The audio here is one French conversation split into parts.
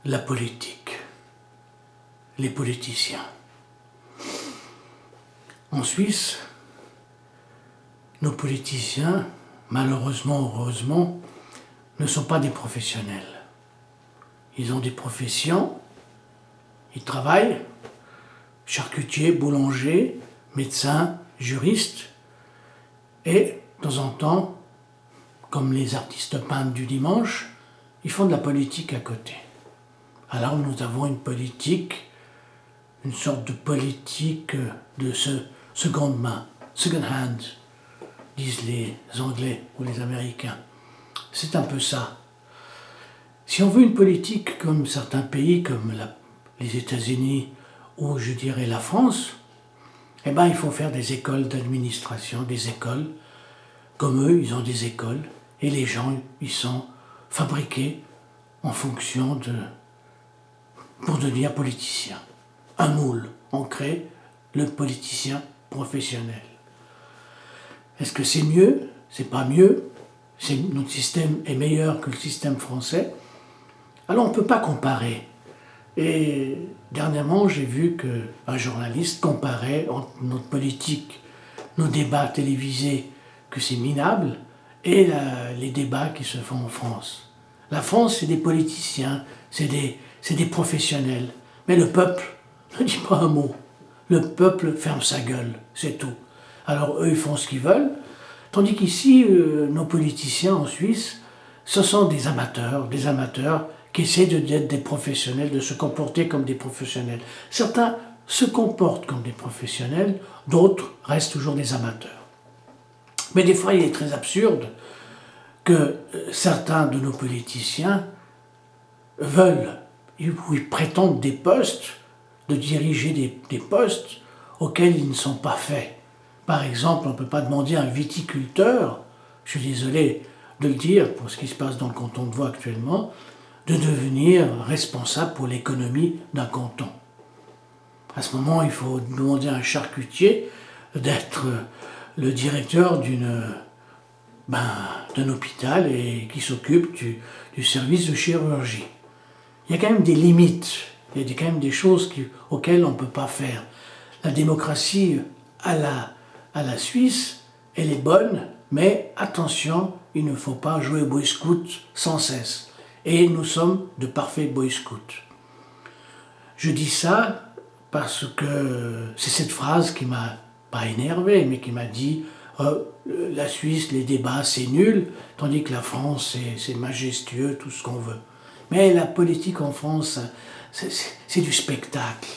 la politique, les politiciens. En Suisse, nos politiciens, malheureusement ou heureusement, ne sont pas des professionnels. Ils ont des professions, ils travaillent, charcutier, boulanger, médecin, juriste, et de temps en temps, comme les artistes peintres du dimanche, ils font de la politique à côté. Alors nous avons une politique, une sorte de politique de seconde main, second hand, disent les Anglais ou les Américains. C'est un peu ça. Si on veut une politique comme certains pays, comme les États-Unis ou je dirais la France, eh ben il faut faire des écoles d'administration, des écoles. Comme eux, ils ont des écoles et les gens, ils sont fabriqués en fonction pour devenir politiciens. Un moule, on crée le politicien professionnel. Est-ce que c'est mieux? C'est pas mieux. Notre système est meilleur que le système français. Alors on ne peut pas comparer. Et dernièrement, j'ai vu qu'un journaliste comparait entre notre politique, nos débats télévisés, que c'est minable, et les débats qui se font en France. La France, c'est des politiciens, c'est des professionnels. Mais le peuple ne dit pas un mot. Le peuple ferme sa gueule, c'est tout. Alors eux, ils font ce qu'ils veulent. Tandis qu'ici, nos politiciens en Suisse, ce sont des amateurs qui essaient d'être des professionnels, de se comporter comme des professionnels. Certains se comportent comme des professionnels, d'autres restent toujours des amateurs. Mais des fois, il est très absurde que certains de nos politiciens veulent, ou ils prétendent des postes, de diriger des postes auxquels ils ne sont pas faits. Par exemple, on ne peut pas demander à un viticulteur, je suis désolé de le dire pour ce qui se passe dans le canton de Vaud actuellement, de devenir responsable pour l'économie d'un canton. À ce moment, il faut demander à un charcutier d'être le directeur d'un hôpital et qui s'occupe du service de chirurgie. Il y a quand même des limites, il y a quand même des choses auxquelles on ne peut pas faire. La démocratie à la Suisse, elle est bonne, mais attention, il ne faut pas jouer au boy scout sans cesse. Et nous sommes de parfaits boy scouts. Je dis ça parce que c'est cette phrase qui m'a pas énervé, mais qui m'a dit la Suisse, les débats, c'est nul, tandis que la France, c'est majestueux, tout ce qu'on veut. Mais la politique en France, c'est du spectacle.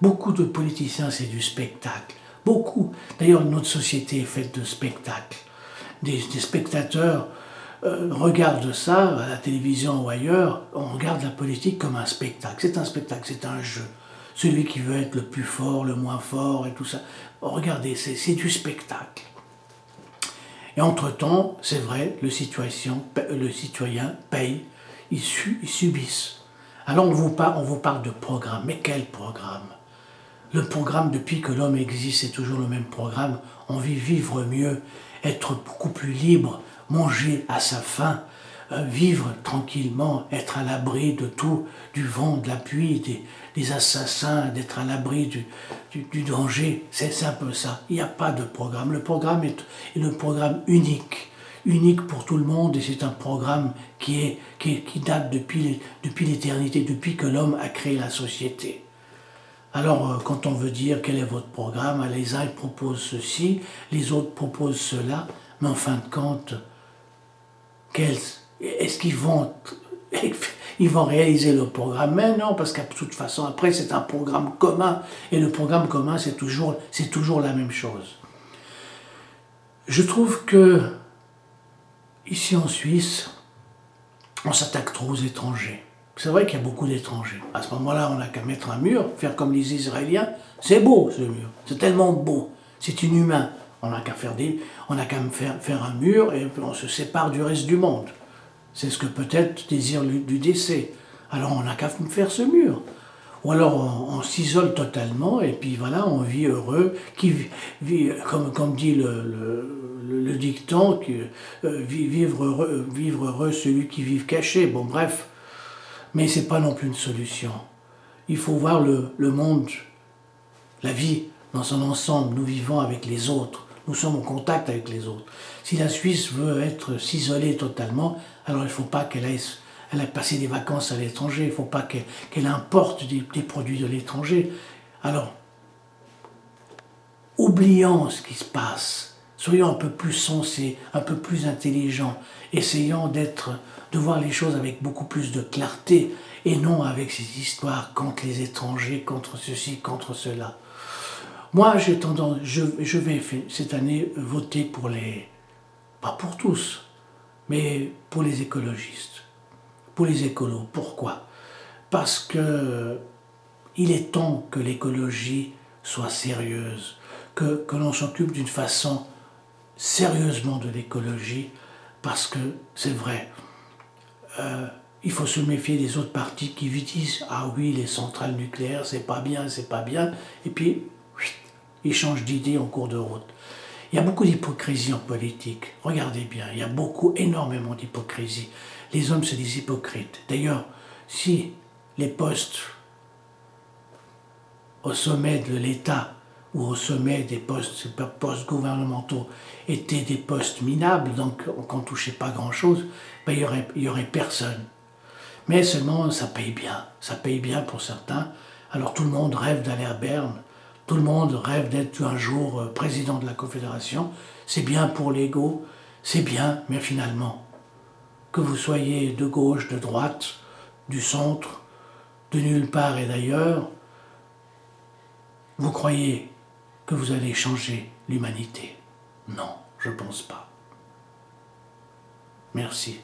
Beaucoup de politiciens, c'est du spectacle. Beaucoup. D'ailleurs, notre société est faite de spectacles. Des spectateurs regardent ça à la télévision ou ailleurs, on regarde la politique comme un spectacle. C'est un spectacle, c'est un jeu. Celui qui veut être le plus fort, le moins fort et tout ça. Regardez, c'est du spectacle. Et entre-temps, c'est vrai, le citoyen paye, ils subissent. Alors on vous parle de programme, mais quel programme? Le programme, depuis que l'homme existe, c'est toujours le même programme. On veut vivre mieux, être beaucoup plus libre, manger à sa faim, vivre tranquillement, être à l'abri de tout, du vent, de la pluie, des assassins, d'être à l'abri du danger. C'est un peu ça. Il n'y a pas de programme. Le programme est le programme unique pour tout le monde, et c'est un programme qui date depuis l'éternité, depuis que l'homme a créé la société. Alors, quand on veut dire quel est votre programme, les uns proposent ceci, les autres proposent cela, mais en fin de compte, est-ce qu'ils vont réaliser le programme? Mais non, parce que de toute façon, après, c'est un programme commun, et le programme commun, c'est toujours la même chose. Je trouve que, ici en Suisse, on s'attaque trop aux étrangers. C'est vrai qu'il y a beaucoup d'étrangers. À ce moment-là, on n'a qu'à mettre un mur, faire comme les Israéliens. C'est beau, ce mur. C'est tellement beau. C'est inhumain. On n'a qu'à faire un mur et on se sépare du reste du monde. C'est ce que peut-être désire du décès. Alors on n'a qu'à faire ce mur. Ou alors on s'isole totalement et puis voilà, on vit heureux. Comme dit le dicton, vivre heureux celui qui vit caché. Bon bref. mais ce n'est pas non plus une solution. Il faut voir le monde, la vie dans son ensemble. Nous vivons avec les autres, nous sommes en contact avec les autres. Si la Suisse veut s'isoler totalement, alors il ne faut pas qu'elle aille passer des vacances à l'étranger, il ne faut pas qu'elle importe des produits de l'étranger. Alors, oublions ce qui se passe, soyons un peu plus sensés, un peu plus intelligents, essayons de voir les choses avec beaucoup plus de clarté et non avec ces histoires contre les étrangers, contre ceci, contre cela. Moi, je vais cette année voter pour pas pour tous, mais pour les écologistes, pour les écolos. Pourquoi? Parce que il est temps que l'écologie soit sérieuse, que l'on s'occupe d'une façon sérieusement de l'écologie, parce que c'est vrai, il faut se méfier des autres partis qui disent « Ah oui, les centrales nucléaires, c'est pas bien, et puis ils changent d'idée en cours de route. Il y a beaucoup d'hypocrisie en politique, regardez bien, il y a énormément d'hypocrisie. Les hommes, c'est des hypocrites. D'ailleurs, si les postes au sommet de l'État ou au sommet des postes gouvernementaux étaient des postes minables, donc qu'on ne touchait pas grand-chose, ben, il y aurait personne. Mais seulement, ça paye bien pour certains. Alors tout le monde rêve d'aller à Berne, tout le monde rêve d'être un jour président de la Confédération. C'est bien pour l'ego, c'est bien, mais finalement, que vous soyez de gauche, de droite, du centre, de nulle part et d'ailleurs, vous croyez que vous allez changer l'humanité? Non, je ne pense pas. Merci.